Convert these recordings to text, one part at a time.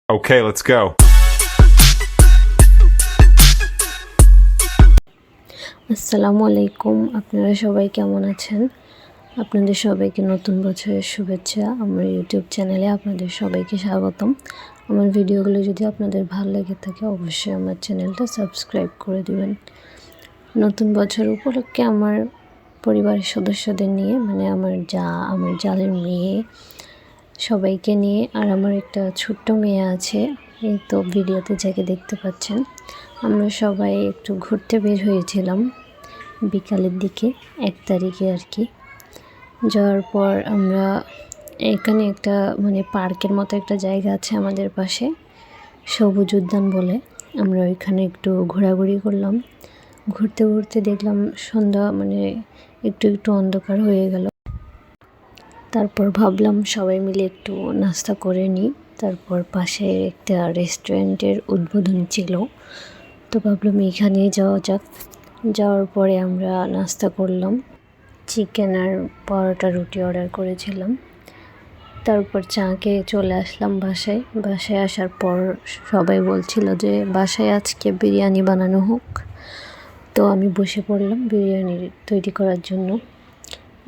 Okay, let's go. আসসালামু আলাইকুম। আপনারা সবাই কেমন আছেন? আপনাদের সবাইকে নতুন বছরের শুভেচ্ছা। আমার ইউটিউব চ্যানেলে আপনাদের সবাইকে স্বাগতম। আমার ভিডিওগুলো যদি আপনাদের ভালো লেগে থাকে অবশ্যই আমার চ্যানেলটা সাবস্ক্রাইব করে দিবেন। নতুন বছর উপলক্ষে আমার পরিবারের সদস্যদের নিয়ে আমার জালের মেয়ে সবাইকে নিয়ে আর আমার একটা ছোট্ট মেয়ে আছে, এই তো ভিডিওতে যাকে দেখতে পাচ্ছেন, আমরা সবাই একটু ঘুরতে বের হয়েছিলাম বিকালের দিকে 1 তারিখে আর কি। যাওয়ার পর আমরা এখানে একটা পার্কের মতো একটা জায়গা আছে আমাদের পাশে, সবুজ উদ্যান বলে। আমরা ওইখানে একটু ঘোরাঘুরি করলাম। ঘুরতে ঘুরতে দেখলাম সন্ধ্যা একটু একটু অন্ধকার হয়ে গেল। তারপর ভাবলাম সবাই মিলে একটু নাস্তা করে নিই। তারপর পাশে একটা রেস্টুরেন্টের উদ্বোধন ছিল, তো ভাবলাম এখানেই যাওয়া যাক। যাওয়ার পরে আমরা নাস্তা করলাম, চিকেন আর পরোটা রুটি অর্ডার করেছিলাম। তারপর চা খেয়ে চলে আসলাম বাসায়। বাসায় আসার পর সবাই বলছিল যে বাসায় আজকে বিরিয়ানি বানানো হোক, তো আমি বসে পড়লাম বিরিয়ানি তৈরি করার জন্য।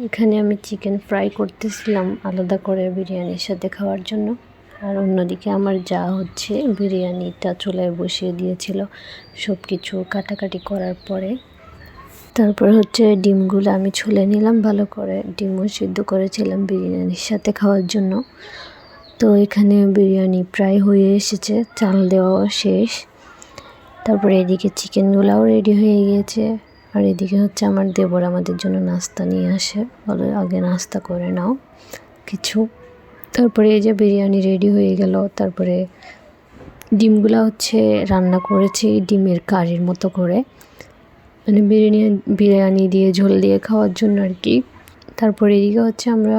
এখানে আমি চিকেন ফ্রাই করতেছিলাম আলাদা করে বিরিয়ানির সাথে খাওয়ার জন্য, আর অন্যদিকে আমার যা হচ্ছে বিরিয়ানিটা চুলায় বসিয়ে দিয়েছিল সব কিছু কাটাকাটি করার পরে। তারপর হচ্ছে ডিমগুলো আমি ছুলে নিলাম ভালো করে, ডিমও সিদ্ধ করেছিলাম বিরিয়ানির সাথে খাওয়ার জন্য। তো এখানে বিরিয়ানি প্রায় হয়ে এসেছে, চাল দেওয়াও শেষ। তারপরে এদিকে চিকেনগুলোও রেডি হয়ে গিয়েছে, আর এদিকে হচ্ছে আমার দেবর আমাদের জন্য নাস্তা নিয়ে আসে, বলে আগে নাস্তা করে নাও কিছু। তারপরে এই যে বিরিয়ানি রেডি হয়ে গেল। তারপরে ডিমগুলো হচ্ছে রান্না করেছি ডিমের কারির মতো করে, বিরিয়ানি দিয়ে ঝোল দিয়ে খাওয়ার জন্য আর কি। তারপরে এদিকে হচ্ছে আমরা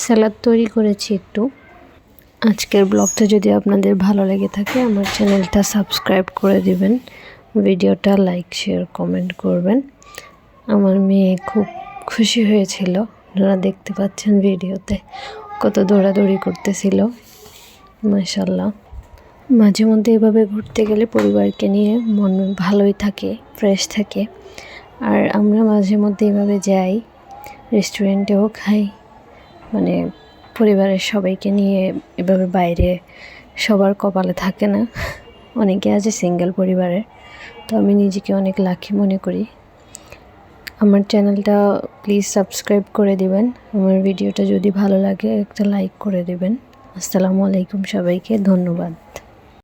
স্যালাড তৈরি করেছি একটু। আজকের ব্লগটা যদি আপনাদের ভালো লেগে থাকে আমার চ্যানেলটা সাবস্ক্রাইব করে দিবেন, ভিডিওটা লাইক শেয়ার কমেন্ট করবেন। আমার মেয়ে খুব খুশি হয়েছিল, আপনারা দেখতে পাচ্ছেন ভিডিওতে কত দৌড়াদৌড়ি করতেছিল, মাশাআল্লাহ। মাঝে মধ্যে এভাবে ঘুরতে গেলে পরিবারকে নিয়ে মন ভালোই থাকে, ফ্রেশ থাকে। আর আমরা মাঝে মধ্যে এভাবে যাই, রেস্টুরেন্টেও খাই, পরিবারের সবাইকে নিয়ে এভাবে বাইরে সবার কপালে থাকে না, অনেকে আছে সিঙ্গেল পরিবারের। তো আমি নিজেকে অনেক লাকি মনে করি। আমার চ্যানেলটা প্লিজ সাবস্ক্রাইব করে দিবেন। আমার ভিডিওটা যদি ভালো লাগে একটা লাইক করে দিবেন। আসসালামু আলাইকুম, সবাইকে ধন্যবাদ।